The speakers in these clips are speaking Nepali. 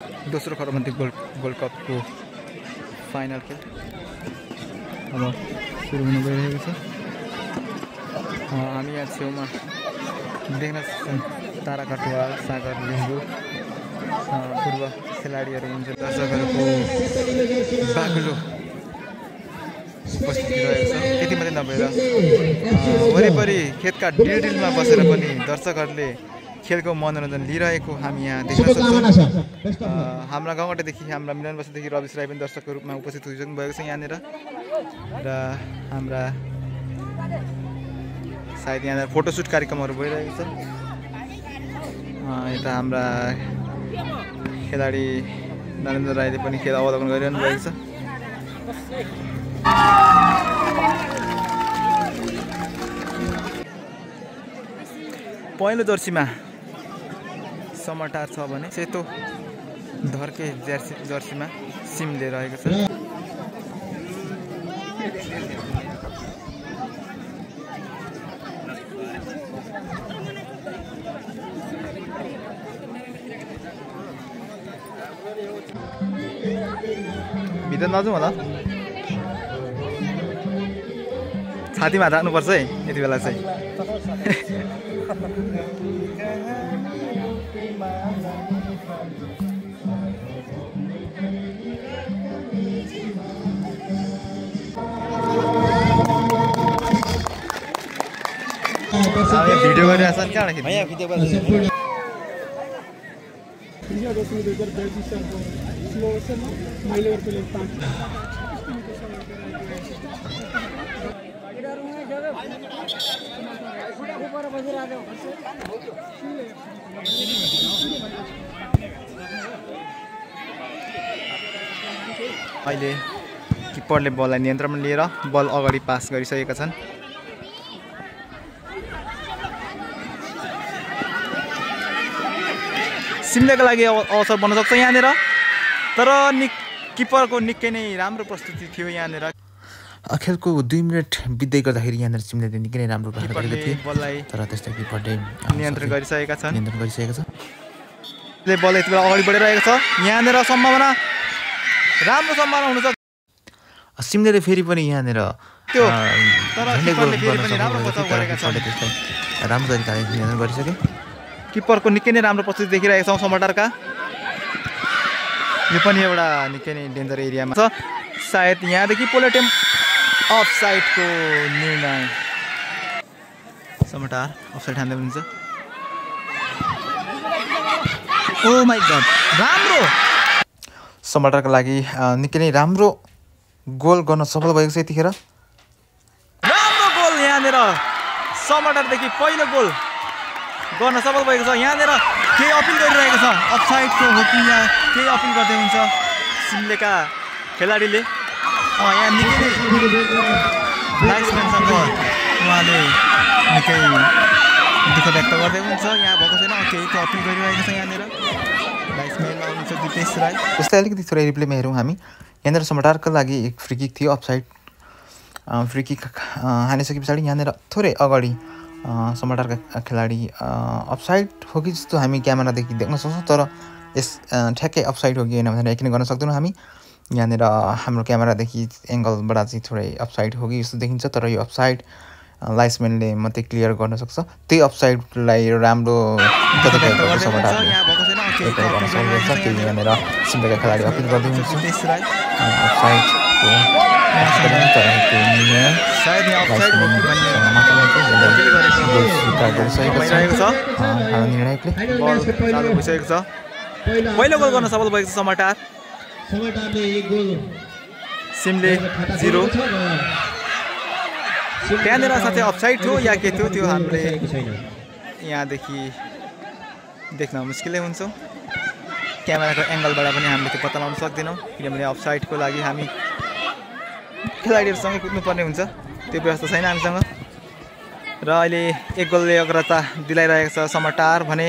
दोस्रो खरबन्दी गोल्ड कपको फाइनल खेल अब सुरु हुन गइरहेको छ। हामी यहाँ छेउमा देख्न सक्छौँ तारा कटुवाल, सागर लिम्बू पूर्व खेलाडीहरू हुन्छ। दर्शकहरूको बाक्लो उपस्थिति रहेको छ। त्यति मात्रै नभएर वरिपरि खेतका डिलमा बसेर पनि दर्शकहरूले खेलको मनोरञ्जन लिइरहेको हामी यहाँ देख्न सक्छौँ। हाम्रा गाउँघाटदेखि हाम्रा मिलन बस्तीदेखि रविश राई पनि दर्शकको रूपमा उपस्थित हुइसक्नु भएको छ यहाँनिर। र हाम्रा सायद यहाँ फोटोसुट कार्यक्रमहरू भइरहेको छ। यता हाम्रा खेलाडी नरेन्द्र राईले पनि खेल अवलोकन गरिरहनु भएको छ। पहिलो जर्सीमा समटार छ भने सेतो धर्के जर्सीमा सिमले रहेको छ। भित्र नजाउँ होला, छातीमा राख्नुपर्छ है यति बेला चाहिँ। भिडियो गरिरहेको छ नि कहाँबाट अहिले किपरले बललाई नियन्त्रणमा लिएर बल अगाडि पास गरिसकेका छन्। सिमलेका लागि अवसर बन्न सक्छ यहाँनिर, तर किपरको निकै नै राम्रो प्रस्तुति थियो यहाँनिर। खेलको 2 मिनेट बित्दै गर्दाखेरि यहाँनिर सिमले निकै नै राम्रो प्रहार गरेको थियो, तर त्यस्तै किपरले नियन्त्रण गरिसकेका छन्। बल यति बेला अगाडि बढिरहेको छ। यहाँनिर सम्भावना राम्रो सम्भावना हुन सक्छ। सिमले फेरि पनि यहाँनिर त्यो तर किपरले फेरि पनि राम्रो बचाउ गरेका छन्। राम्रो तरिकाले नियन्त्रण गरिसके। किपरको निकै नै राम्रो प्रस्तुति देखिरहेका छौँ समटारका। यो पनि एउटा निकै नै डेन्जर एरियामा छ। सायद यहाँदेखि पोलेटेम अफ साइडको निर्णय। समटार अफ साइड हान्दै हुन्छ। ओ माई गड, राम्रो समटारका लागि निकै नै राम्रो गोल गर्न सफल भएको छ यतिखेर। राम्रो गोल यहाँनिर समटारदेखि पहिलो गोल गर्न सफल भएको छ। यहाँनिर केही अपिल गरिरहेको छ, अफसाइडको हो कि या केही अपिल गर्दै हुन्छ सिमलेका खेलाडीले। यहाँ निकै नै लाइट्सम्यानसँग उहाँले निकै दुःख व्यक्त गर्दै हुन्छ। यहाँ भएको छैन, केही त अपिल गरिरहेको छ यहाँनिर। लाइट्सम्यानमा हुनुहुन्छ दिपेश राई। जस्तै अलिकति थोरै रिप्लेमा हेरौँ हामी। यहाँनिर समटारका लागि एक फ्री किक थियो अफसाइड। फ्री किक हानिसके पछाडि यहाँनिर थोरै अगाडि समटारका खेलाडी अफसाइड हो कि जस्तो हामी क्यामेरादेखि देख्न सक्छौँ, तर यस ठ्याक्कै अफसाइड हो कि होइन भनेर यकिन गर्न सक्दैनौँ हामी। यहाँनिर हाम्रो क्यामेरादेखि एङ्गलबाट चाहिँ थोरै अफसाइड हो कि जस्तो देखिन्छ, तर यो अफसाइड लाइट्सम्यानले मात्रै क्लियर गर्न सक्छ। त्यही अफसाइडलाई राम्रो यहाँनिर सिमलेका खेलाडी अपिल गर्दै हुन्छ पहिलो गोल गर्न सफल भएको छ समटार। सिमले 0। त्यहाँनिर साथै अफसाइड थियो या के थियो त्यो हामीले यहाँदेखि देख्न मुस्किलै हुन्छ। क्यामेराको एङ्गलबाट पनि हामीले त्यो पत्ता लगाउन सक्दैनौँ, किनभने अफसाइडको लागि हामी खेलाडीहरूसँगै कुद्नुपर्ने हुन्छ, त्यो व्यवस्था छैन हामीसँग। र अहिले एक गोलले अग्रता दिलाइरहेको छ समटार भने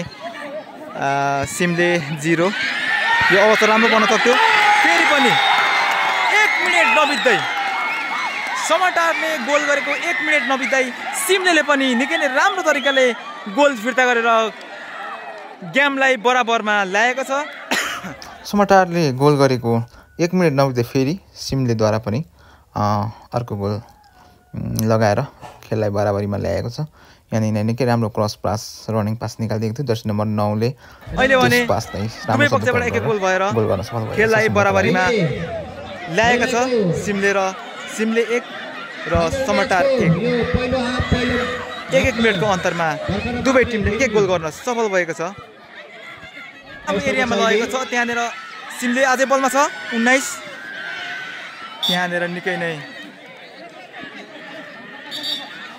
सिमले 0। यो अवस्था राम्रो बन्न सक्थ्यो। फेरि पनि 1 मिनेट नबित्दै समटारले गोल गरेको 1 मिनेट नबित्दै सिमले पनि निकै नै राम्रो तरिकाले गोल फिर्ता गरेर गेमलाई बराबरमा ल्याएको छ। समटारले गोल गरेको 1 मिनेट नबित्दै फेरि सिमलेद्वारा पनि अर्को गोल लगाएर खेललाई बराबरीमा ल्याएको छ। यहाँनिर निकै राम्रो क्रस पास रनिङ पास निकालिदिएको थियो। जर्सी नम्बर 9 ले अहिले भने दुवै पक्षबाट एक गोल भएर खेललाई बराबरीमा ल्याएको छ सिमले र सिमले 1 र समटार 1 1 मिनेटको अन्तरमा दुवै टिमले एक गोल गर्न सफल भएको छ। अब एरियामा लगेको छ त्यहाँनिर सिमले अझै बलमा छ 19 त्यहाँनिर निकै नै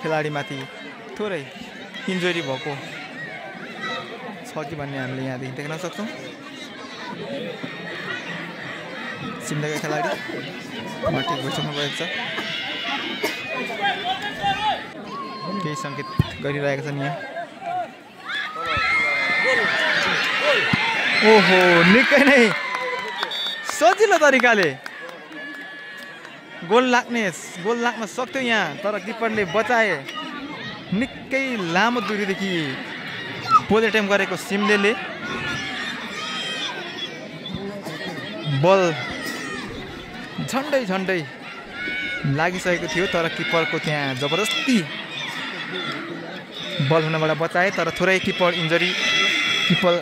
खेलाडीमाथि थोरै इन्जुरी भएको छ कि भन्ने हामीले यहाँदेखि देख्न सक्छौँ। सिमलेका खेलाडी ठिक भइसक्नु भएको छ। केही सङ्केत गरिरहेका छन् यहाँ। ओहो निकै नै सजिलो तरिकाले गोल लाग्न सक्थ्यो यहाँ, तर किपरले बचाए। निकै लामो दूरीदेखि पोल एटेम्प गरेको सिमले बल झन्डै लागिसकेको थियो, तर किपरको त्यहाँ जबरजस्ती बल हुनबाट बचाए। तर थोरै किपर इन्जरी, किपर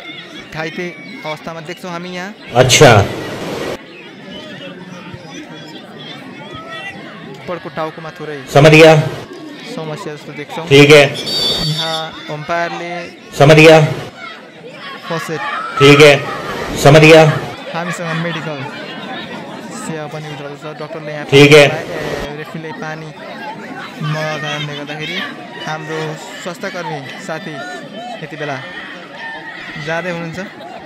घाइते अवस्थामा देख्छौँ हामी यहाँ। अच्छा किपरको टाउकोमा थोरै समझ गया समस्या जस्तो देख्छौँ। ठीक है यहाँ अम्पायरले समझ गया फर्स्ट एड ठीक है समझ गया हामीसँग मेडिकल सेवा पनि उत्रछ। डाक्टरले यहाँ ठीक है रेफ्रीले पानी मगाएको कारणले गर्दाखेरि हाम्रो स्वास्थ्यकर्मी साथी यति बेला जाँदै हुनुहुन्छ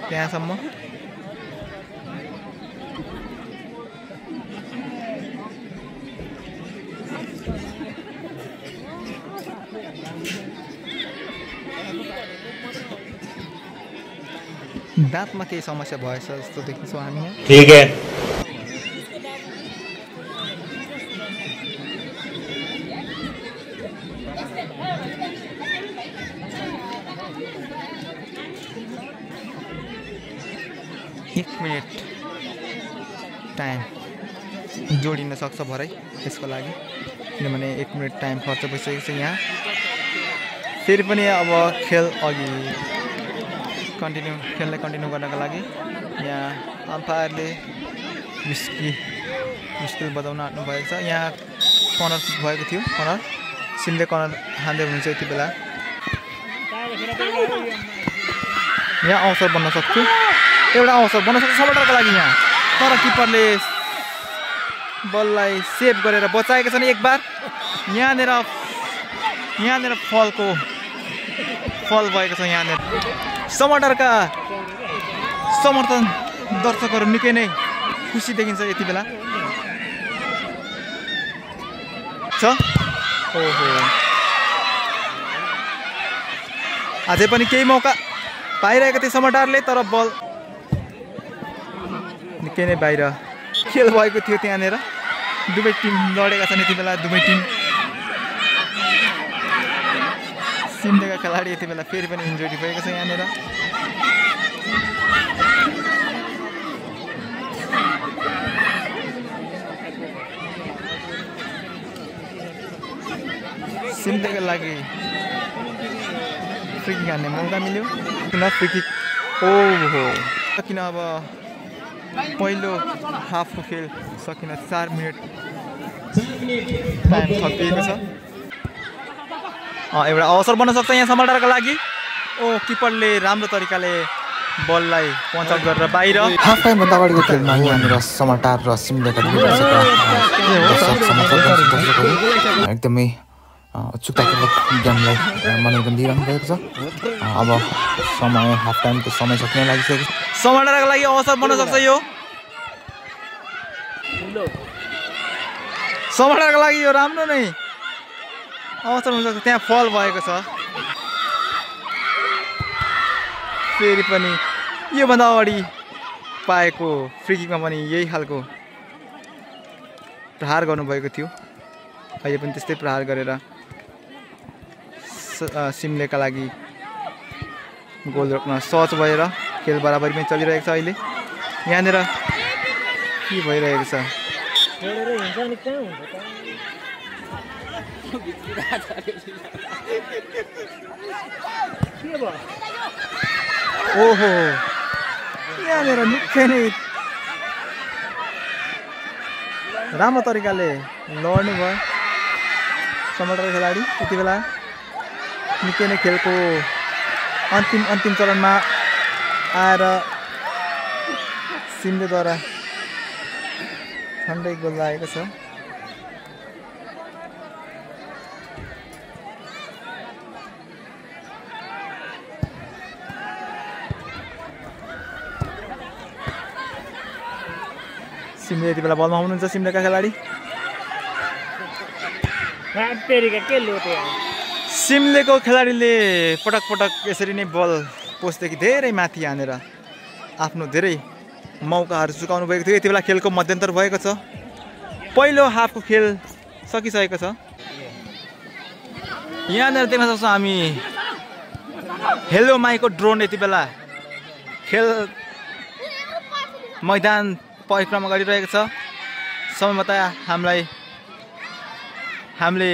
त्यहाँसम्म। दाँतमा केही समस्या भएछ जस्तो देखिन्छौँ हामी यहाँ। ठीक है एक मिनट टाइम जोडिन सक्छ भरै यसको लागि, किनभने 1 मिनट टाइम खर्च भइसकेको छ यहाँ। फेरि पनि अब खेल अघि खेललाई कन्टिन्यू गर्नका लागि यहाँ अम्पायरले मुस्किल बजाउन आँट्नु भएको छ। यहाँ कर्नर किक भएको थियो, कर्नर सिमले कर्नर हान्दै हुनुहुन्छ यति बेला। यहाँ अवसर बन्न सक्थ्यो, एउटा अवसर बन्न सक्छ समटारको लागि यहाँ, तर किपरले बललाई सेभ गरेर बचाएका छन् एक बार। यहाँनिर फल भएको छ। यहाँनिर समटारका समर्थन दर्शकहरू निकै नै खुसी देखिन्छ यति बेला छ। ओहो अझै पनि केही मौका पाइरहेको थियो समटारले, तर बल निकै नै बाहिर खेल भएको थियो। त्यहाँनिर दुवै टिम लडेका छन् यति बेला, दुवै टिम। सिमलेका खेलाडी यति बेला फेरि पनि इन्जुरी भएको छ यहाँनिर। सिमलेका लागि फ्री किक हान्ने मौका मिल्यो, पुनः फ्री किक। ओहो किन अब पहिलो हाफको खेल सकिन 4 मिनट टाइम थपिएको छ। एउटा अवसर बन्न सक्छ यहाँ समटारका लागि। किपरले राम्रो तरिकाले बललाई पञ्च आउट गरेर बाहिर। हाफ टाइमभन्दा अगाडिको खेलमा यहाँनिर समटार र सिमलेका एकदमै उत्सुकतापूर्वक गेमलाई मनोरञ्जन दिइरहनु भएको छ। अब समय हाफ टाइमको समय सक्न लागिसकेको छ। समटारका लागि अवसर बन्न सक्छ यो, समटारका लागि यो राम्रो नै अवसर हुनसक्छ। त्यहाँ फल भएको छ। फेरि पनि योभन्दा अगाडि पाएको फ्री किकमा पनि यही खालको प्रहार गर्नुभएको थियो। अहिले पनि त्यस्तै प्रहार गरेर सिमलेका लागि गोल रोक्न सहज भएर खेल बराबरीमै चलिरहेको छ अहिले। यहाँनिर के भइरहेको छ ओहो यहाँनिर निकै नै राम्रो तरिकाले लड्नु भयो समटारको खेलाडी यति बेला निकै नै खेलको अन्तिम चरणमा आएर सिम्लेद्वारा ठन्डै गोल लागेको छ सिमले यति बेला बलमा हुनुहुन्छ सिमलेका खेलाडी सिमलेको खेलाडीले पटक पटक यसरी नै बल पोस्टदेखि धेरै माथि हानेर आफ्नो धेरै मौकाहरू चुकाउनु भएको थियो यति बेला खेलको मध्यन्तर भएको छ पहिलो हाफको खेल सकिसकेको छ यहाँनिर देख्न सक्छौँ हामी हेलो माईको ड्रोन यति बेला खेल मैदान परिक्रमा गरिरहेको छ समयमा हामीले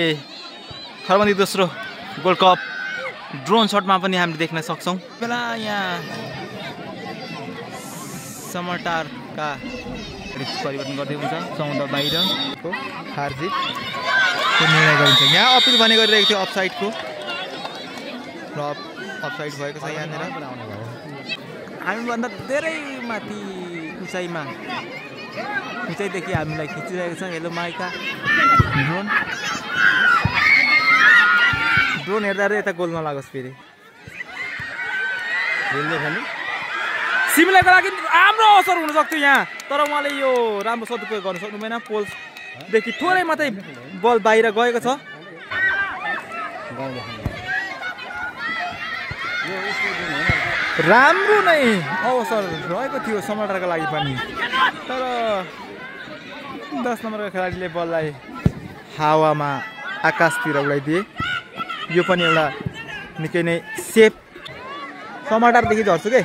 खरबन्दी दोस्रो गोल्ड कप ड्रोन सटमा पनि हामीले देख्न सक्छौँ बेला यहाँ समटारका परिवर्तन गर्दै हुन्छ 14 बाहिरको हारजितको निर्णय गरिन्छ यहाँ अपिल भने गरिरहेको थियो अफसाइडको र अफसाइड भएको छ यहाँनिर हामीभन्दा धेरै माथि उचाइदेखि हामीलाई खिचिरहेको छ हेलो माइका ड्रोन हेर्दा यता गोल नलागोस् फेरि सिमलेको लागि राम्रो अवसर हुनसक्थ्यो यहाँ तर उहाँले यो राम्रो सदुपयोग गर्न सक्नु भएन पोलदेखि थोरै मात्रै बल बाहिर गएको छ राम्रो नै अवसर रहेको थियो समटारको लागि पनि तर 10 नम्बरको खेलाडीले बललाई हावामा आकाशतिर उडाइदिए यो पनि एउटा निकै नै सेफ समटारदेखि झर्छु के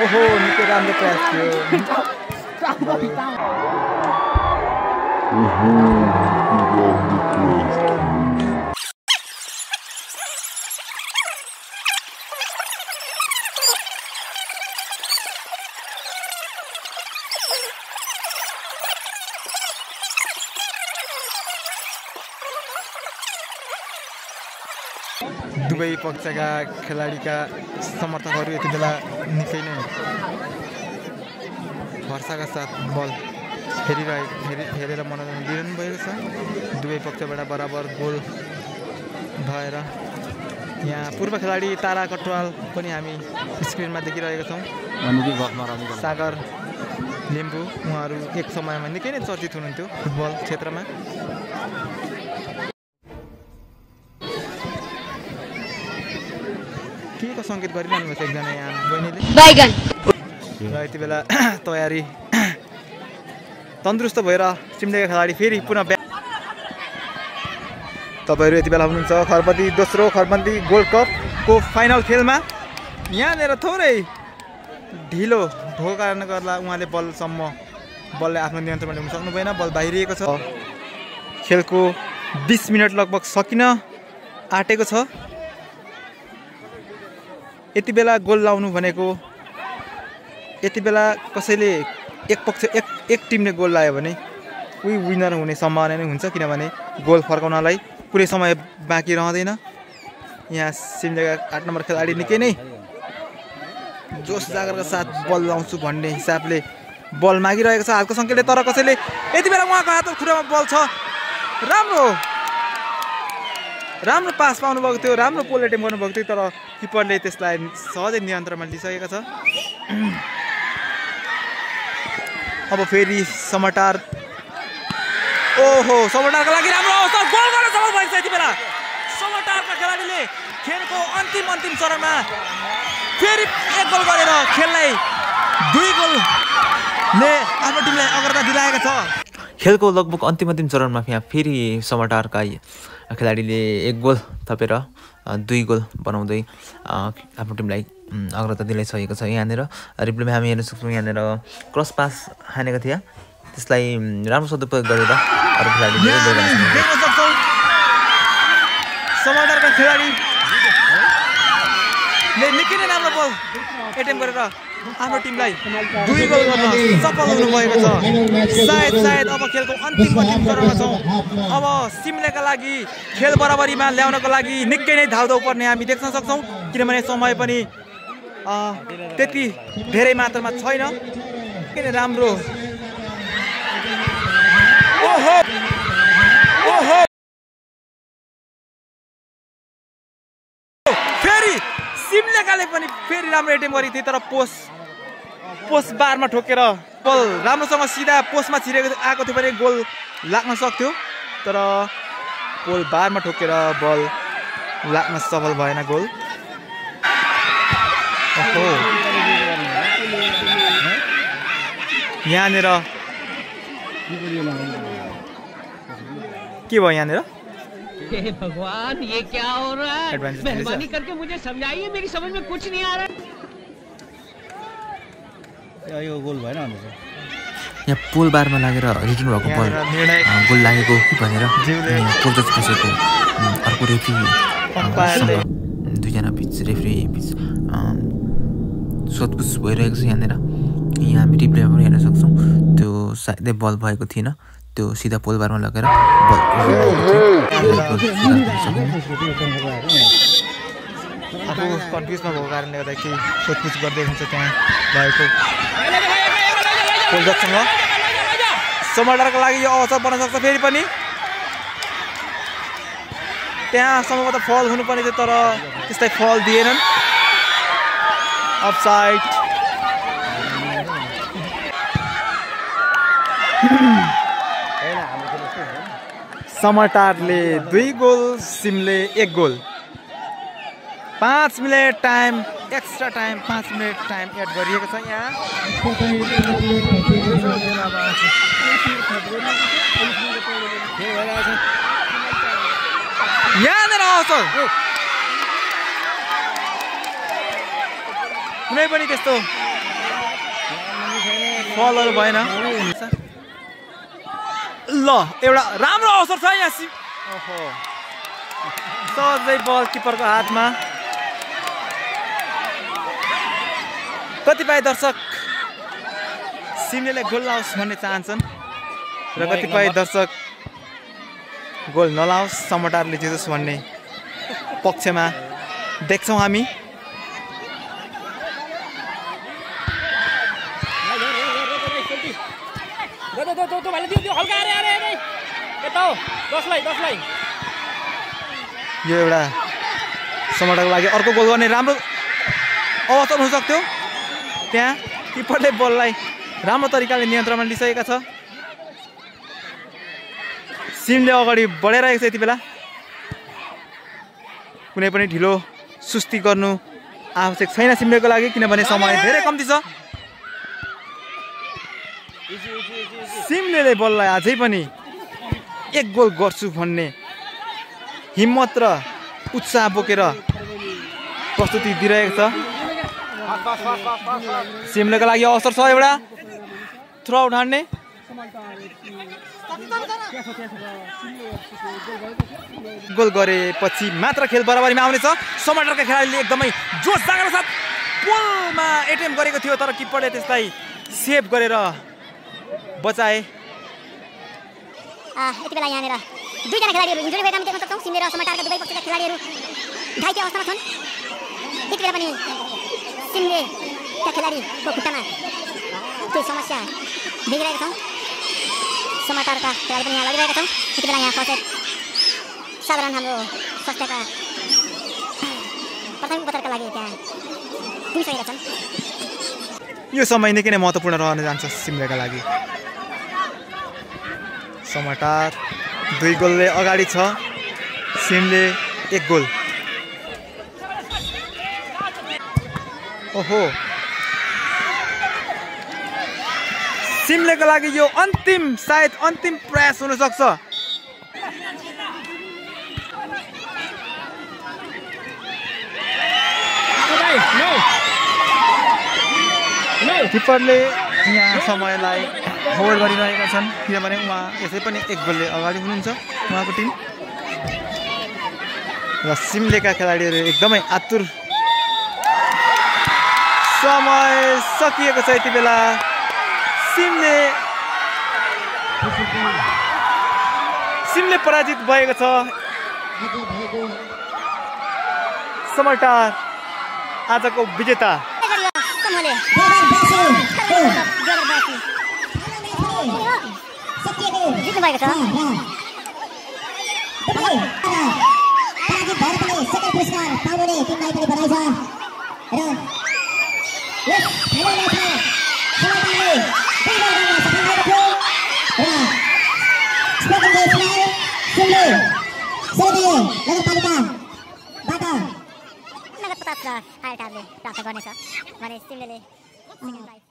ओहो निकै राम्रो प्रयास थियो दुवै पक्षका खेलाडीका समर्थकहरू यति बेला निकै नै भर्साका साथ बल हेरेर मनोरञ्जन दिइरहनु भएको छ दुवै पक्षबाट बराबर गोल भएर यहाँ पूर्व खेलाडी तारा कटवाल पनि हामी स्क्रिनमा देखिरहेका छौँ सागर लिम्बू उहाँहरू एक समयमा निकै नै चर्चित हुनुहुन्थ्यो फुटबल क्षेत्रमा के को सङ्केत गरिरहनु भएको छ एकजना यहाँ बहिनीले र यति बेला तयारी तन्दुरुस्त भएर सिमलेका खेलाडी फेरि पुनः तपाईँहरू यति बेला हुनुहुन्छ खरबन्दी दोस्रो खरबन्दी गोल्ड कपको फाइनल खेलमा यहाँनिर थोरै ढिलो भएको कारणले गर्दा उहाँले बललाई आफ्नो नियन्त्रणमा ल्याउन सक्नु भएन बल बाहिरिएको छ खेलको 20 मिनट लगभग सकिन आँटेको छ यति बेला गोल लाउनु भनेको यति बेला कसैले एक टिमले गोल लायो भने उही विनर हुने सम्भावना नै हुन्छ किनभने गोल फर्काउनलाई कुनै समय बाँकी रहँदैन यहाँ सिमलेका 8 नम्बर खेलाडी निकै नै जोस जागरका साथ बल लाउँछु भन्ने हिसाबले बल मागिरहेको छ हातको सङ्केतले तर कसैले यति बेला उहाँको हातको खुट्टामा बल छ राम्रो पास पाउनुभएको थियो राम्रो पोल एटेम्प गर्नुभएको थियो तर किपरले त्यसलाई सहजै नियन्त्रणमा लिइसकेको छ अब फेरि समटार ओहो समटारको लागि राम्रो अवसर गोल गर्न सफल भएछ यति बेला समटारका खेलाडीले खेलको अन्तिम चरणमा फेरि एक गोल गरेर खेललाई 2 गोलले आफ्नो टिमलाई अग्रता दिलाएको छ खेलको लगभग अन्तिम चरणमा यहाँ फेरि समटारका खेलाडीले 1 गोल थपेर 2 गोल बनाउँदै आफ्नो टिमलाई अग्रता दिलाइसकेको छ। यहाँनिर रिप्लेमा हामी हेर्न सक्छौँ यहाँनिर क्रस पास हानेको थियो, त्यसलाई राम्रो सदुपयोग गरेर अरू खेलाडीले देख्न सक्छौँ समर्टरका खेलाडी निकै नै राम्रो बल एटेम्प गरेर आफ्नो टिमलाई 2 गोल गर्न सफल हुनुभएको छ। सायद अब खेलको अन्तिम चरणमा छौँ। अब सिमलेका लागि खेल बराबरीमा ल्याउनको लागि निकै नै धाउधौ पर्ने हामी देख्न सक्छौँ, किनभने समय पनि त्यति धेरै मात्रामा छैन। निकै नै राम्रो फेरि सिमलेकाले पनि फेरि राम्रो एटेम्प गरेको थियो, तर पोस्ट बारमा ठोकेर बल राम्रोसँग सिधा पोस्टमा छिरेको आएको थियो भने गोल लाग्न सक्थ्यो, तर पोल बारमा ठोकेर बल लाग्न सफल भएन गोल। यहाँनिर के भयो? यहाँनिर हे भगवान, ये क्या हो रहा है? मेहरबानी करके मुझे समझाइए, मेरी समझ में कुछ नहीं आ रहा है। यो गोल भएन यहाँ पोल बारमा लागेर रिटर्न भएको बल गोल लागेको कि भनेर पोल जज बसेको अर्को रेफ्री दुईजना बिच रेफ्री बिच सोधपुछ भइरहेको छ। यहाँनिर यहाँ हामी रिप्लेमा पनि हेर्न सक्छौँ त्यो सायदै बल भएको थिएन, त्यो सिधा पोल बारमा लगेर बल आफू कन्फ्युजमा भएको कारणले गर्दा केही सोधपुछ गर्दै हुन्छ त्यहाँ भएको पोलजसँग। समर्टरको लागि यो अवसर बन्न सक्छ फेरि पनि। त्यहाँ सम्भवतः फल हुनुपर्ने थियो, तर त्यस्तै फल दिएनन्। अफसाइड। समर्टरले 2 गोल, सिमले 1 goal. 5 minute time, extra time 5 minute time add गरिएको छ यहाँ। यहाँनिर अवसर कुनै पनि त्यस्तो फलहरू भएन। ल एउटा राम्रो अवसर छ यहाँ। सहजै बल किपरको हातमा। कतिपय दर्शक सिमलेले गोल लाओस् भन्ने चाहन्छन् र कतिपय दर्शक गोल नलाओस्, समर्टरले जितोस् भन्ने पक्षमा देख्छौँ हामी। यो एउटा समर्टरको लागि अर्को गोल गर्ने राम्रो अवसर हुन सक्थ्यो। त्यहाँ किपरले बललाई राम्रो तरिकाले नियन्त्रणमा लिइसकेका छ। सिमले अगाडि बढिरहेको छ यति बेला। कुनै पनि ढिलो सुस्ती गर्नु आवश्यक छैन सिमलेको लागि, किनभने समय धेरै कम्ती छ। सिमले बललाई अझै पनि 1 गोल गर्छु भन्ने हिम्मत र उत्साह बोकेर प्रस्तुति दिइरहेको छ। सिमलेको लागि अवसर छ एउटा थ्रो आउट हान्ने। गोल गरेपछि मात्र खेल बराबरीमा आउनेछ। समर्टरका खेलाडीले एकदमै जोस जागेर साथ पोलमा एटेम्प गरेको थियो, तर किपरले त्यसलाई सेभ गरेर बचाए। यति बेला यहाँनिर 2 जना खेलाडीहरू इन्जुरी भएका हामी देख्न सक्छौँ। सिमले र समर्टरका दुवै पक्षका खेलाडीहरू घाइते अवस्थामा छन्। यति बेला पनि सिमलेका खेलाडीको खुट्टामा केही समस्या देखिरहेका छौँ। समर्टरका खेलाडी पनि यहाँ लगिरहेका छौँ। यति बेला यहाँ फर्स्ट साधारण हाम्रो स्वास्थ्यका प्राथमिक उपचारका लागि त्यहाँ पुगिसकेका छन्। यो समय निकै नै महत्त्वपूर्ण रहन जान्छ सिमलेका लागि। समर्टर 2 गोलले अगाडि छ, सिमले 1 गोल। ओहो, सिमलेको लागि यो सायद अन्तिम प्रयास हुन सक्छ। किपरले यहाँ समयलाई होल्ड गरिरहेका छन् किनभने उहाँ यसै पनि 1 गोलले अगाडि हुनुहुन्छ उहाँको टिम र सिमलेका खेलाडीहरू एकदमै आतुर समय सकिएको छ यति बेला सिमले पराजित भएको छ समटार आजको विजेता जित्नु भएको छ सेकेन्ड पुरस्कार पाउने टिमलाई पनि बधाई छ र यस फाइनल म्याचमा समताले दुई गोल गर्न सफल भएको थियो र स्पोर्टिङ डेसलाई सिमले सेरेबे नगरपालिकाबाट नगद 50 र आयटाले प्राप्त गर्नेछ भने सिमले सेकेन्ड प्राइज